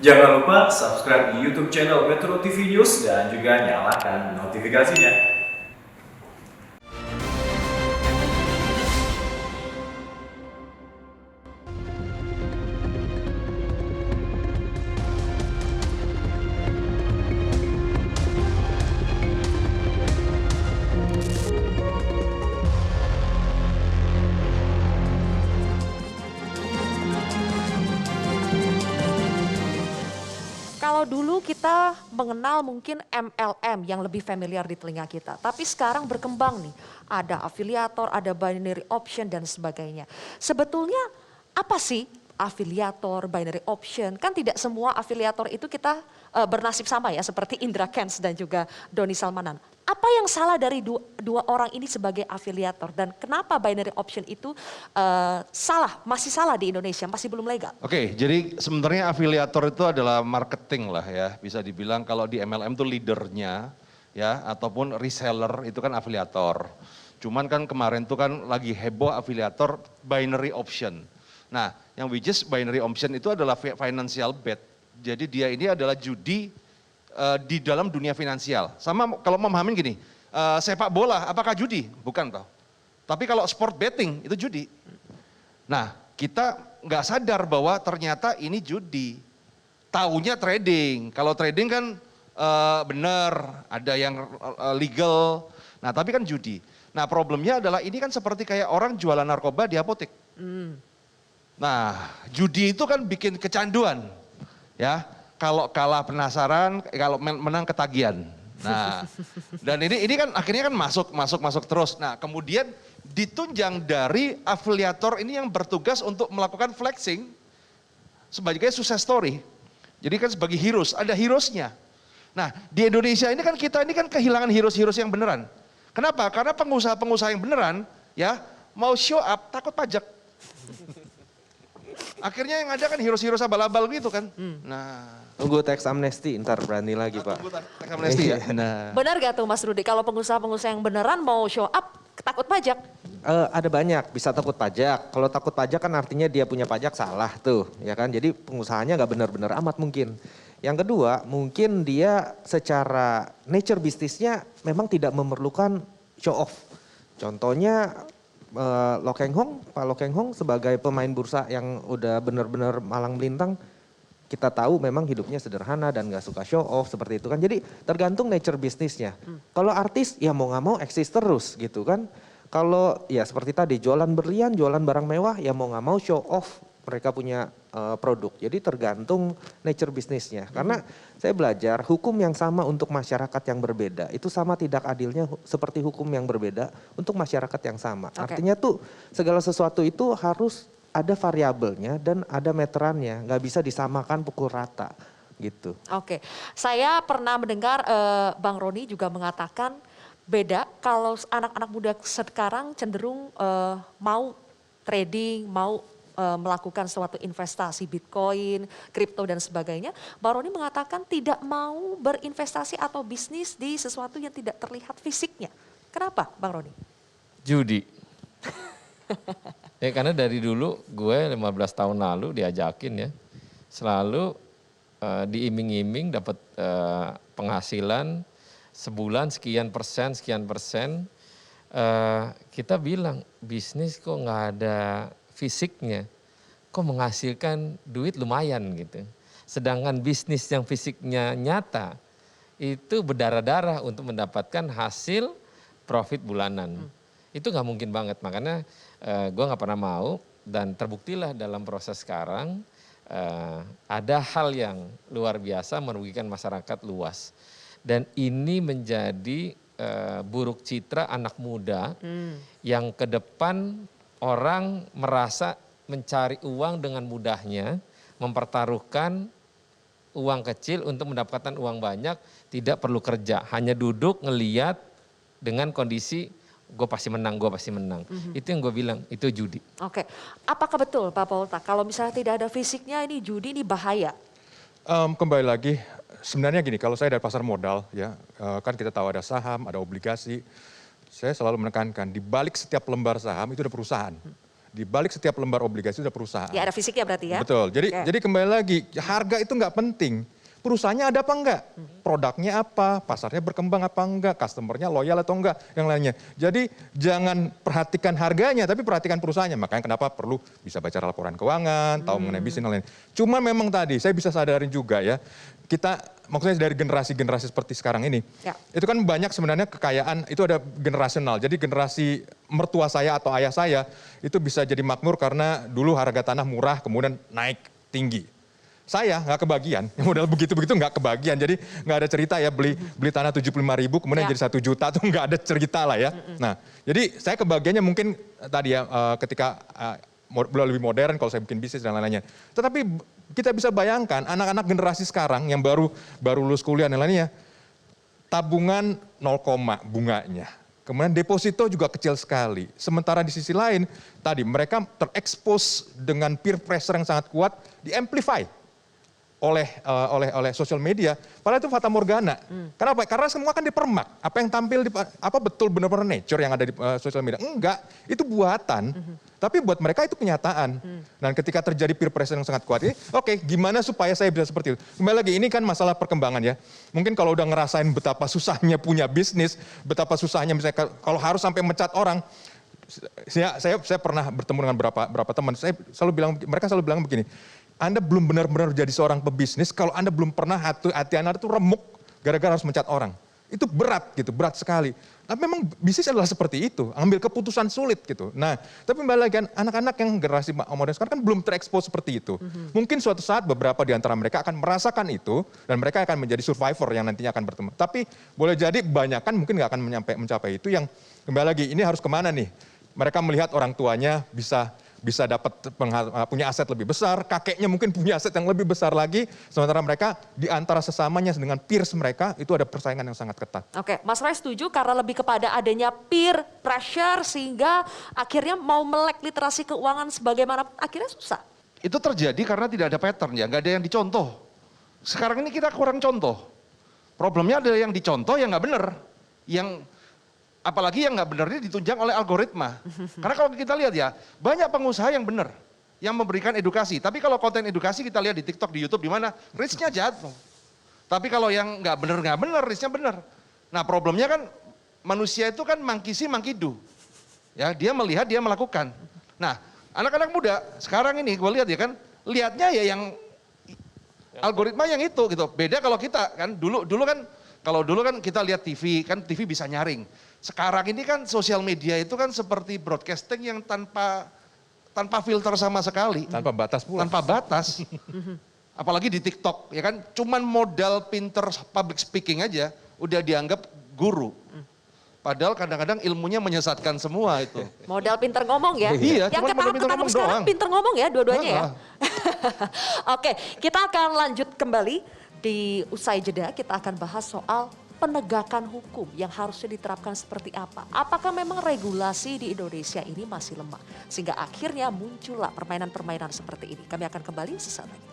Jangan lupa subscribe di YouTube channel Metro TV News dan juga nyalakan notifikasinya. Kalau dulu kita mengenal mungkin MLM yang lebih familiar di telinga kita. Tapi sekarang berkembang nih, ada afiliator, ada binary option dan sebagainya. Sebetulnya apa sih afiliator, binary option? Kan tidak semua afiliator itu kita bernasib sama ya, seperti Indra Kents dan juga Doni Salmanan. Apa yang salah dari dua orang ini sebagai afiliator dan kenapa binary option itu masih salah di Indonesia, masih belum legal? Oke, jadi sebenarnya afiliator itu adalah marketing lah ya, bisa dibilang kalau di MLM itu leadernya ya, ataupun reseller itu kan afiliator. Cuman kan kemarin tuh kan lagi heboh afiliator binary option. Nah, yang which is binary option itu adalah financial bet. Jadi dia ini adalah judi di dalam dunia finansial. Sama kalau memahamin gini, sepak bola apakah judi? Bukan toh. Tapi kalau sport betting itu judi. Nah, kita nggak sadar bahwa ternyata ini judi. Taunya trading. Kalau trading kan benar, ada yang legal. Nah, tapi kan judi. Nah, problemnya adalah ini kan seperti kayak orang jualan narkoba di apotek. Nah, judi itu kan bikin kecanduan. Ya, kalau kalah penasaran, kalau menang ketagihan. Nah, dan ini kan akhirnya kan masuk terus. Nah, kemudian ditunjang dari afiliator ini yang bertugas untuk melakukan flexing sebagai success story. Jadi kan sebagai heroes, ada heroesnya. Nah, di Indonesia ini kan kita ini kan kehilangan heroes-heroes yang beneran. Kenapa? Karena pengusaha-pengusaha yang beneran ya mau show up takut pajak. Akhirnya yang ada kan heroes-heroes abal-abal gitu kan. Nah, tunggu teks amnesti, ntar berani lagi Pak. tunggu teks amnesti ya. Nah. Benar gak tuh Mas Rudi, kalau pengusaha-pengusaha yang beneran mau show up takut pajak? Ada banyak, bisa takut pajak. Kalau takut pajak kan artinya dia punya pajak salah tuh, ya kan. Jadi pengusahanya nggak benar-benar amat mungkin. Yang kedua, mungkin dia secara nature bisnisnya memang tidak memerlukan show off. Contohnya Lo Keng Hong, Pak Lo Keng Hong sebagai pemain bursa yang udah benar-benar malang melintang, kita tahu memang hidupnya sederhana dan gak suka show off seperti itu kan. Jadi tergantung nature bisnisnya. Kalau artis ya mau gak mau eksis terus gitu kan. Kalau ya seperti tadi jualan berlian, jualan barang mewah ya mau gak mau show off mereka punya produk. Jadi tergantung nature bisnisnya. Karena saya belajar hukum yang sama untuk masyarakat yang berbeda itu sama tidak adilnya seperti hukum yang berbeda untuk masyarakat yang sama. Artinya tuh segala sesuatu itu harus ada variabelnya dan ada meterannya, nggak bisa disamakan pukul rata gitu. Oke, saya pernah mendengar Bang Roni juga mengatakan beda kalau anak-anak muda sekarang cenderung mau trading, mau melakukan suatu investasi Bitcoin, kripto dan sebagainya. Bang Roni mengatakan tidak mau berinvestasi atau bisnis di sesuatu yang tidak terlihat fisiknya. Kenapa Bang Roni? Judi. Ya karena dari dulu gue 15 tahun lalu diajakin ya, selalu diiming-iming dapat penghasilan sebulan sekian persen. Kita bilang bisnis kok nggak ada fisiknya, kok menghasilkan duit lumayan gitu. Sedangkan bisnis yang fisiknya nyata itu berdarah-darah untuk mendapatkan hasil profit bulanan. Itu nggak mungkin banget, makanya gue nggak pernah mau dan terbuktilah dalam proses sekarang ada hal yang luar biasa merugikan masyarakat luas. Dan ini menjadi buruk citra anak muda yang ke depan orang merasa mencari uang dengan mudahnya, mempertaruhkan uang kecil untuk mendapatkan uang banyak, tidak perlu kerja, hanya duduk ngeliat dengan kondisi gue pasti menang. Itu yang gue bilang, itu judi. Oke, apakah betul Pak Polta kalau misalnya tidak ada fisiknya ini judi, ini bahaya? Kembali lagi, sebenarnya gini, kalau saya dari pasar modal ya, kan kita tahu ada saham, ada obligasi. Saya selalu menekankan di balik setiap lembar saham itu ada perusahaan. Di balik setiap lembar obligasi itu ada perusahaan. Ya ada fisiknya berarti ya. Betul. Jadi Oke. jadi kembali lagi, harga itu nggak penting. Perusahaannya ada apa enggak? Produknya apa? Pasarnya berkembang apa enggak? Customernya loyal atau enggak? Yang lainnya. Jadi jangan perhatikan harganya, tapi perhatikan perusahaannya. Makanya kenapa perlu bisa baca laporan keuangan, tahu mengenai bisnis dan lain. Cuma memang tadi saya bisa sadarin juga ya, kita maksudnya dari generasi-generasi seperti sekarang ini, Ya. itu kan banyak sebenarnya kekayaan, itu ada generasional. Jadi generasi mertua saya atau ayah saya itu bisa jadi makmur karena dulu harga tanah murah kemudian naik tinggi. Saya nggak kebagian, yang modal begitu-begitu nggak kebagian. Jadi nggak ada cerita ya beli tanah 75.000 kemudian Ya. jadi 1 juta tuh nggak ada cerita lah ya. Nah, jadi saya kebagiannya mungkin tadi ya ketika lebih modern kalau saya bikin bisnis dan lain-lainnya. Tetapi kita bisa bayangkan anak-anak generasi sekarang yang baru lulus kuliah dan lainnya, tabungan 0, bunganya. Kemudian deposito juga kecil sekali. Sementara di sisi lain, tadi mereka terekspos dengan peer pressure yang sangat kuat, di-amplify oleh sosial media, padahal itu fata morgana. Kenapa? Karena semua kan dipermak. Apa yang tampil apa betul benar-benar nature yang ada di sosial media? Enggak, itu buatan. Tapi buat mereka itu kenyataan. Dan ketika terjadi peer pressure yang sangat kuat ini, oke, gimana supaya saya bisa seperti itu? Kembali lagi, ini kan masalah perkembangan ya. Mungkin kalau udah ngerasain betapa susahnya punya bisnis, betapa susahnya misalnya kalau harus sampai mencat orang, saya pernah bertemu dengan beberapa teman, mereka selalu bilang begini, Anda belum benar-benar jadi seorang pebisnis kalau Anda belum pernah hati Anda itu remuk gara-gara harus mencat orang. Itu berat gitu, berat sekali. Tapi memang bisnis adalah seperti itu, ambil keputusan sulit gitu. Nah, tapi kembali lagi kan, anak-anak yang generasi modern sekarang kan belum terekspos seperti itu. Mungkin suatu saat beberapa di antara mereka akan merasakan itu, dan mereka akan menjadi survivor yang nantinya akan bertemu. Tapi boleh jadi kebanyakan mungkin nggak akan mencapai itu, yang kembali lagi ini harus kemana nih? Mereka melihat orang tuanya bisa dapat punya aset lebih besar, kakeknya mungkin punya aset yang lebih besar lagi, sementara mereka di antara sesamanya dengan peers mereka itu ada persaingan yang sangat ketat. Oke, Mas Roy setuju karena lebih kepada adanya peer pressure sehingga akhirnya mau melek literasi keuangan sebagaimana akhirnya susah. Itu terjadi karena tidak ada pattern ya, nggak ada yang dicontoh. Sekarang ini kita kurang contoh. Problemnya ada yang dicontoh yang nggak benar. Apalagi yang nggak benar ini ditunjang oleh algoritma. Karena kalau kita lihat ya, banyak pengusaha yang benar, yang memberikan edukasi. Tapi kalau konten edukasi kita lihat di TikTok, di YouTube, di mana reach-nya jatuh. Tapi kalau yang nggak benar, reach-nya benar. Nah problemnya kan manusia itu kan monkey see, monkey do. Ya, dia melihat, dia melakukan. Nah anak-anak muda sekarang ini gue lihat ya kan, lihatnya ya yang algoritma yang itu gitu. Beda kalau kita kan dulu kan kita lihat TV, kan TV bisa nyaring. Sekarang ini kan sosial media itu kan seperti broadcasting yang tanpa filter sama sekali. Tanpa batas pula. Tanpa batas. Apalagi di TikTok, ya kan cuman modal pinter public speaking aja udah dianggap guru. Padahal kadang-kadang ilmunya menyesatkan semua itu. Modal pinter ngomong ya. Iya, Yang cuman kita modal pinter ketangkep ngomong sekarang doang. pinter ngomong ya dua-duanya ya. Heeh. Oke, kita akan lanjut kembali di usai jeda. Kita akan bahas soal penegakan hukum yang harusnya diterapkan seperti apa. Apakah memang regulasi di Indonesia ini masih lemah? Sehingga akhirnya muncullah permainan-permainan seperti ini. Kami akan kembali sesaat lagi.